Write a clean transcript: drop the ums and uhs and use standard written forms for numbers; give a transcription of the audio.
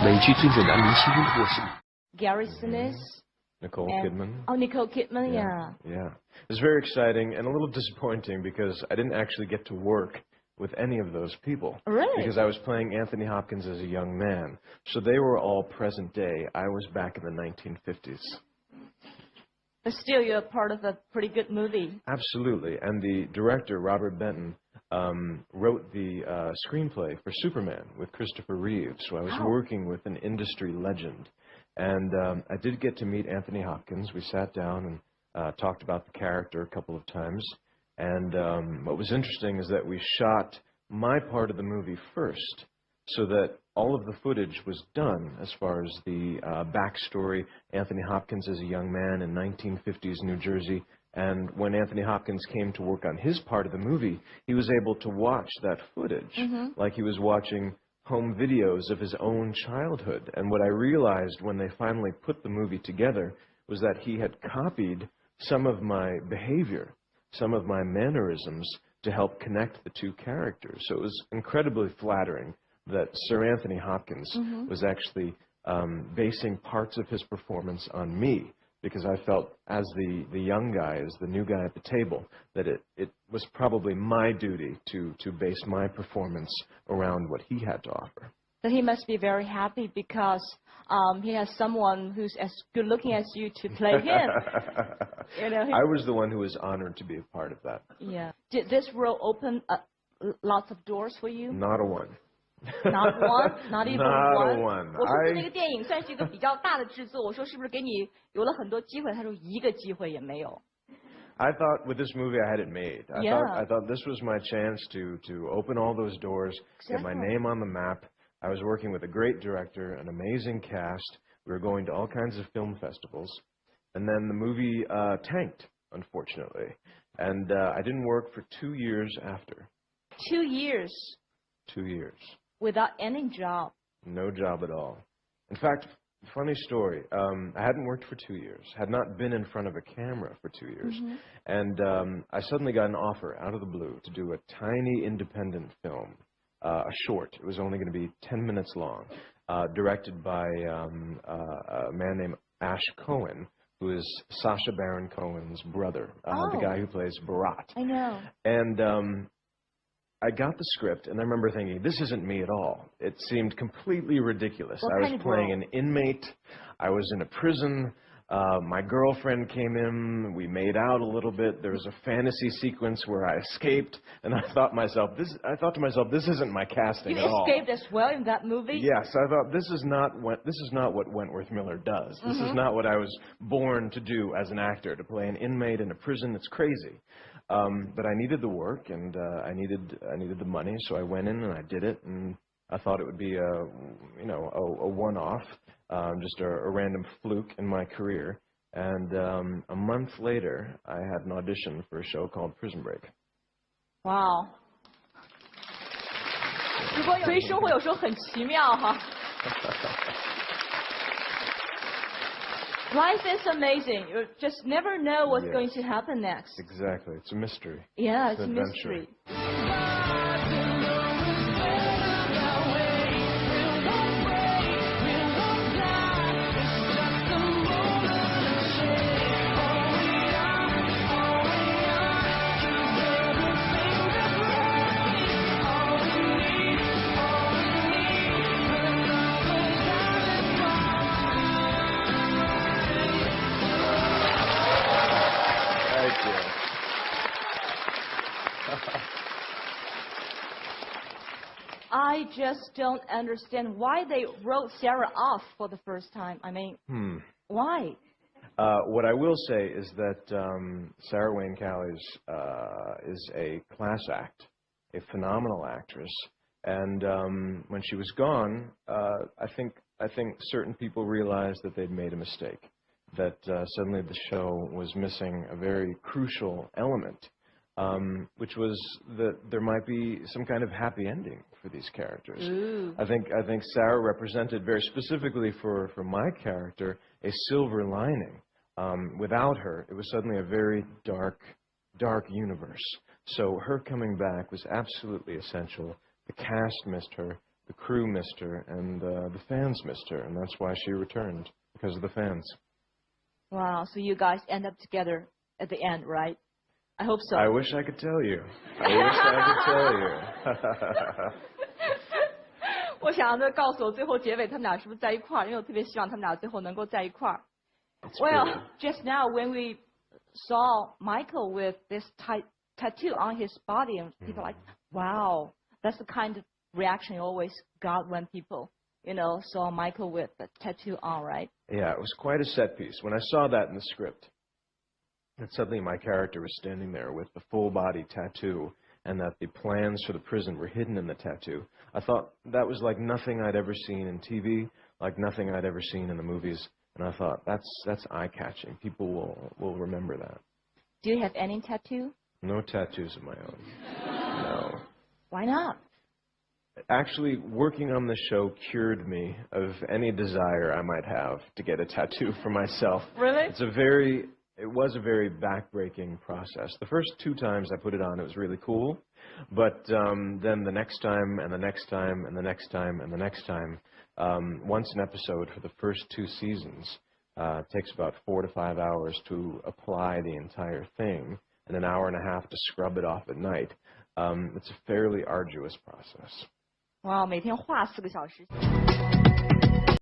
美剧最伟男明星的获胜。Gary Sinise. Nicole Kidman. Oh, Nicole Kidman, yeah. Yeah. It was very exciting and a little disappointing because I didn't actually get to work with any of those people. Really? Because I was playing Anthony Hopkins as a young man. So they were all present day. I was back in the 1950s. But still, you're part of a pretty good movie. Absolutely. And the director, Robert Benton, wrote the screenplay for Superman with Christopher Reeve. So I was working with an industry legend. And I did get to meet Anthony Hopkins. We sat down and talked about the character a couple of times. And what was interesting is that we shot my part of the movie first, so that all of the footage was done as far as the backstory, Anthony Hopkins as a young man in 1950s New Jersey. And when Anthony Hopkins came to work on his part of the movie, he was able to watch that footage like he was watching home videos of his own childhood. And what I realized when they finally put the movie together was that he had copied some of my behavior, some of my mannerisms to help connect the two characters. So it was incredibly flattering that Sir Anthony Hopkins was actually basing parts of his performance on me, because I felt as the young guy, as the new guy at the table, that it was probably my duty to base my performance around what he had to offer. But he must be very happy because he has someone who's as good looking as you to play him. You know, I was the one who was honored to be a part of that. Yeah. Did this role open lots of doors for you? Not a one. Not one? Not even Not one? one. 我说这个电影算是一个比较大的制作，我说是不是给你有了很多机会？他说一个机会也没有。I thought with this movie I had it made. I thought this was my chance to open all those doors, get my name on the map. I was working with a great director, an amazing cast. We were going to all kinds of film festivals. And then the movie tanked, unfortunately. And I didn't work for 2 years after. 2 years? 2 years. Without any job? No job at all. In fact, funny story, I hadn't worked for 2 years, had not been in front of a camera for 2 years. And I suddenly got an offer out of the blue to do a tiny independent film, a short. It was only going to be 10 minutes long, directed by a man named Ash Cohen, who is Sacha Baron Cohen's brother, the guy who plays Bharat. I know. And I got the script, and I remember thinking, this isn't me at all. It seemed completely ridiculous. I was playing an inmate. I was in a prison. My girlfriend came in. We made out a little bit. There was a fantasy sequence where I escaped, and I thought to myself, this isn't my casting at all. You escaped as well in that movie? Yes, I thought this is not what Wentworth Miller does. This is not what I was born to do as an actor, to play an inmate in a prison. It's crazy. But I needed the work, and I needed the money, so I went in and I did it, and I thought it would be a one-off, just a random fluke in my career. And a month later, I had an audition for a show called Prison Break. Wow. 所以生活有时候很奇妙哈。Life is amazing. You just never know what's going to happen next. Exactly. It's a mystery. Yeah, it's a mystery. I just don't understand why they wrote Sarah off for the first time. I mean, why? What I will say is that Sarah Wayne Callies is a class act, a phenomenal actress. And when she was gone, I think certain people realized that they'd made a mistake, that suddenly the show was missing a very crucial element, which was that there might be some kind of happy ending for these characters. Ooh. I think Sarah represented very specifically for my character a silver lining. Without her, it was suddenly a very dark universe. So her coming back was absolutely essential. The cast missed her. the crew missed her and the fans missed her, and that's why she returned, because of the fans. Wow, so you guys end up together at the end, right? I hope so. I wish I could tell you. I wish I could tell you. 我想着告诉我最后结尾他们俩是不是在一块儿，因为我特别希望他们俩最后能够在一块儿。Well, just now when we saw Michael with this tattoo on his body, and people are like, wow, that's the kind of reaction you always got when people, saw Michael with the tattoo on, right? Yeah, it was quite a set piece. When I saw that in the script, that suddenly my character was standing there with the full body tattoo, and that the plans for the prison were hidden in the tattoo, I thought that was like nothing I'd ever seen in TV, like nothing I'd ever seen in the movies, and I thought that's eye-catching. People will remember that. Do you have any tattoo? No tattoos of my own. No. Why not? Actually, working on the show cured me of any desire I might have to get a tattoo for myself. Really? It was a very back-breaking process. The first 2 times I put it on, it was really cool. But then the next time, and the next time, and the next time, and the next time, once an episode for the first 2 seasons takes about 4 to 5 hours to apply the entire thing, and an hour and a half to scrub it off at night. It's a fairly arduous process. Wow, 每天画4个小时。